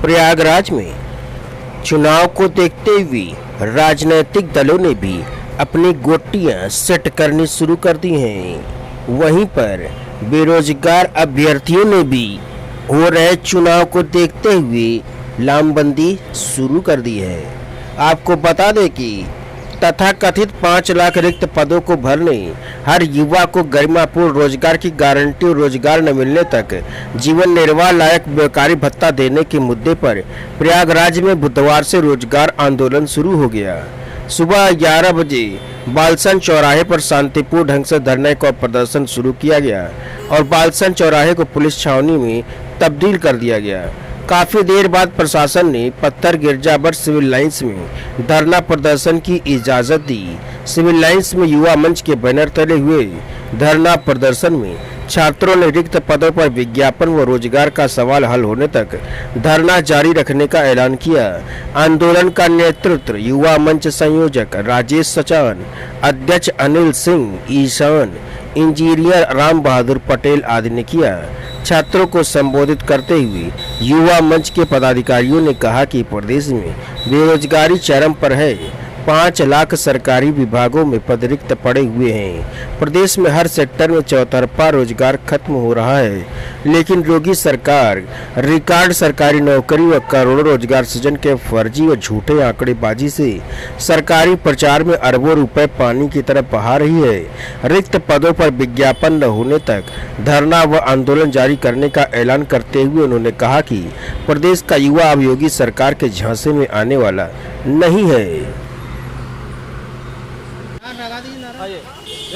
प्रयागराज में चुनाव को देखते हुए राजनीतिक दलों ने भी अपनी गोटियां सेट करनी शुरू कर दी हैं। वहीं पर बेरोजगार अभ्यर्थियों ने भी हो रहे चुनाव को देखते हुए लामबंदी शुरू कर दी है। आपको बता दें कि तथाकथित 5 लाख रिक्त पदों को भरने, हर युवा को गरिमापूर्ण रोजगार की गारंटी और रोजगार न मिलने तक जीवन निर्वाह लायक बेकारी भत्ता देने के मुद्दे पर प्रयागराज में बुधवार से रोजगार आंदोलन शुरू हो गया। सुबह 11 बजे बालसन चौराहे पर शांतिपूर्ण ढंग से धरने का प्रदर्शन शुरू किया गया और बालसन चौराहे को पुलिस छावनी में तब्दील कर दिया गया। काफी देर बाद प्रशासन ने पत्थर गिरजावर सिविल लाइंस में धरना प्रदर्शन की इजाजत दी। सिविल लाइंस में युवा मंच के बैनर तले हुए धरना प्रदर्शन में छात्रों ने रिक्त पदों पर विज्ञापन व रोजगार का सवाल हल होने तक धरना जारी रखने का ऐलान किया। आंदोलन का नेतृत्व युवा मंच संयोजक राजेश सचान, अध्यक्ष अनिल सिंह ईशान, इंजीनियर राम बहादुर पटेल आदि ने किया। छात्रों को संबोधित करते हुए युवा मंच के पदाधिकारियों ने कहा कि प्रदेश में बेरोजगारी चरम पर है। 5 लाख सरकारी विभागों में पद रिक्त पड़े हुए हैं। प्रदेश में हर सेक्टर में चौतरफा रोजगार खत्म हो रहा है, लेकिन योगी सरकार रिकॉर्ड सरकारी नौकरी व करोड़ों रोजगार सृजन के फर्जी व झूठे आंकड़ेबाजी से सरकारी प्रचार में अरबों रुपए पानी की तरफ बहा रही है। रिक्त पदों पर विज्ञापन न होने तक धरना व आंदोलन जारी करने का ऐलान करते हुए उन्होंने कहा कि प्रदेश का युवा अब योगी सरकार के झांसे में आने वाला नहीं है।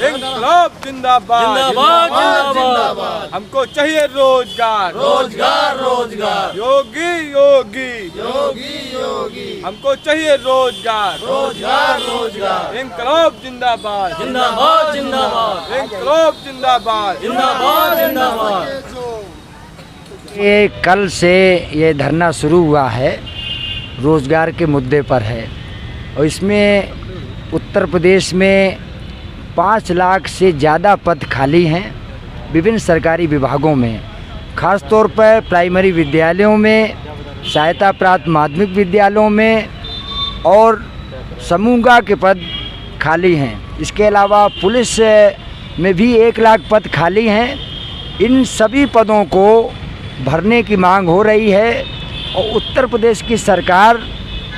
इंकलाब जिंदाबाद जिंदाबाद जिंदाबाद। हमको चाहिए रोजगार रोजगार रोजगार। योगी योगी योगी योगी। हमको चाहिए रोजगार रोजगार रोजगार। इंकलाब जिंदाबाद जिंदाबाद जिंदाबाद। इंकलाब जिंदाबाद जिंदाबाद जिंदाबाद। ये कल से ये धरना शुरू हुआ है, रोजगार के मुद्दे पर है और इसमें उत्तर प्रदेश में 5 लाख से ज़्यादा पद खाली हैं विभिन्न सरकारी विभागों में, ख़ास तौर पर प्राइमरी विद्यालयों में, सहायता प्राप्त माध्यमिक विद्यालयों में और समूहगा के पद खाली हैं। इसके अलावा पुलिस में भी 1 लाख पद खाली हैं। इन सभी पदों को भरने की मांग हो रही है और उत्तर प्रदेश की सरकार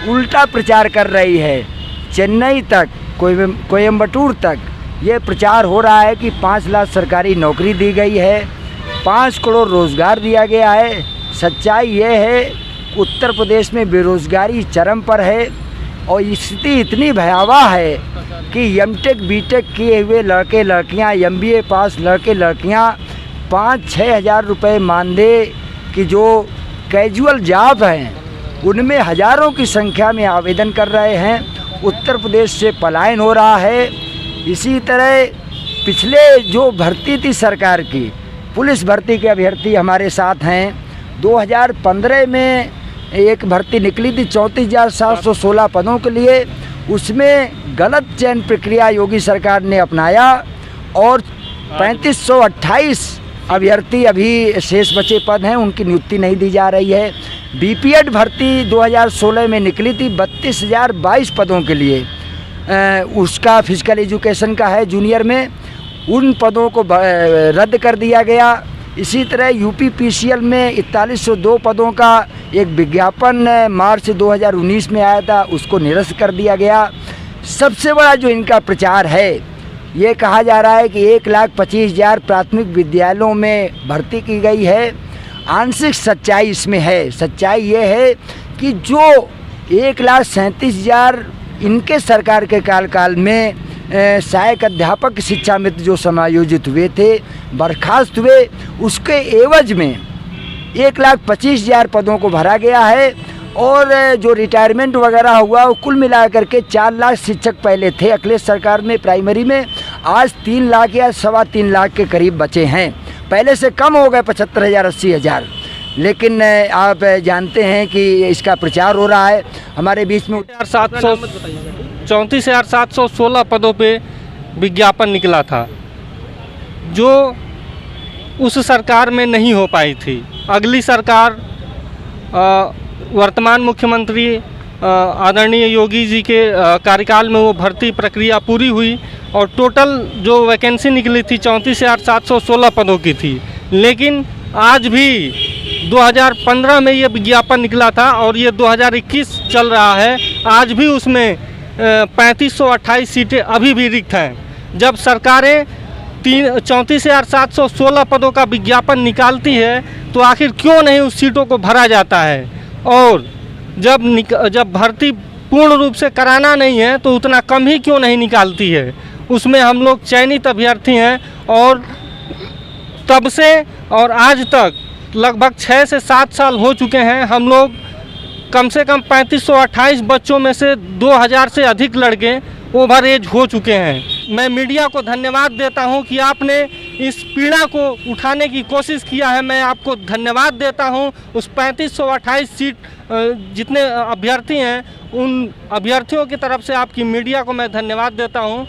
उल्टा प्रचार कर रही है। चेन्नई तक, कोयम्बटूर तक ये प्रचार हो रहा है कि 5 लाख सरकारी नौकरी दी गई है, 5 करोड़ रोज़गार दिया गया है। सच्चाई ये है उत्तर प्रदेश में बेरोज़गारी चरम पर है और स्थिति इतनी भयावह है कि एमटेक बीटेक किए हुए लड़के लड़कियां, एमबीए पास लड़के लड़कियां 5-6 हज़ार रुपये मानदेय की जो कैजुअल जॉब हैं उनमें हज़ारों की संख्या में आवेदन कर रहे हैं। उत्तर प्रदेश से पलायन हो रहा है। इसी तरह पिछले जो भर्ती थी सरकार की, पुलिस भर्ती के अभ्यर्थी हमारे साथ हैं। 2015 में एक भर्ती निकली थी 34,716 पदों के लिए, उसमें गलत चयन प्रक्रिया योगी सरकार ने अपनाया और 3528 अभ्यर्थी अभी शेष बचे पद हैं, उनकी नियुक्ति नहीं दी जा रही है। बीपीएड भर्ती 2016 में निकली थी 32,022 पदों के लिए, उसका फिजिकल एजुकेशन का है जूनियर में, उन पदों को रद्द कर दिया गया। इसी तरह यूपी पीसीएल में 4102 पदों का एक विज्ञापन मार्च 2019 में आया था, उसको निरस्त कर दिया गया। सबसे बड़ा जो इनका प्रचार है, ये कहा जा रहा है कि 1,25,000 प्राथमिक विद्यालयों में भर्ती की गई है। आंशिक सच्चाई इसमें है। सच्चाई ये है कि जो 1,37,000 इनके सरकार के कार्यकाल में सहायक अध्यापक शिक्षा मित्र जो समायोजित हुए थे, बर्खास्त हुए, उसके एवज में 1,25,000 पदों को भरा गया है और जो रिटायरमेंट वगैरह हुआ वो कुल मिलाकर के 4 लाख शिक्षक पहले थे अखिलेश सरकार में प्राइमरी में, आज 3 लाख या 3.25 लाख के करीब बचे हैं। पहले से कम हो गए 75,000 80,000। लेकिन आप जानते हैं कि इसका प्रचार हो रहा है हमारे बीच में। 34,716 पदों पे विज्ञापन निकला था जो उस सरकार में नहीं हो पाई थी। अगली सरकार वर्तमान मुख्यमंत्री आदरणीय योगी जी के कार्यकाल में वो भर्ती प्रक्रिया पूरी हुई और टोटल जो वैकेंसी निकली थी 34,716 पदों की थी। लेकिन आज भी 2015 में ये विज्ञापन निकला था और ये 2021 चल रहा है, आज भी उसमें 3528 सीटें अभी भी रिक्त हैं। जब सरकारें 34,716 पदों का विज्ञापन निकालती है तो आखिर क्यों नहीं उस सीटों को भरा जाता है, और जब भर्ती पूर्ण रूप से कराना नहीं है तो उतना कम ही क्यों नहीं निकालती है। उसमें हम लोग चयनित अभ्यर्थी हैं और तब से और आज तक लगभग 6 से 7 साल हो चुके हैं। हम लोग कम से कम 3528 बच्चों में से 2000 से अधिक लड़के ओवर एज हो चुके हैं। मैं मीडिया को धन्यवाद देता हूं कि आपने इस पीड़ा को उठाने की कोशिश किया है। मैं आपको धन्यवाद देता हूं। उस 3528 सीट जितने अभ्यर्थी हैं उन अभ्यर्थियों की तरफ से आपकी मीडिया को मैं धन्यवाद देता हूं।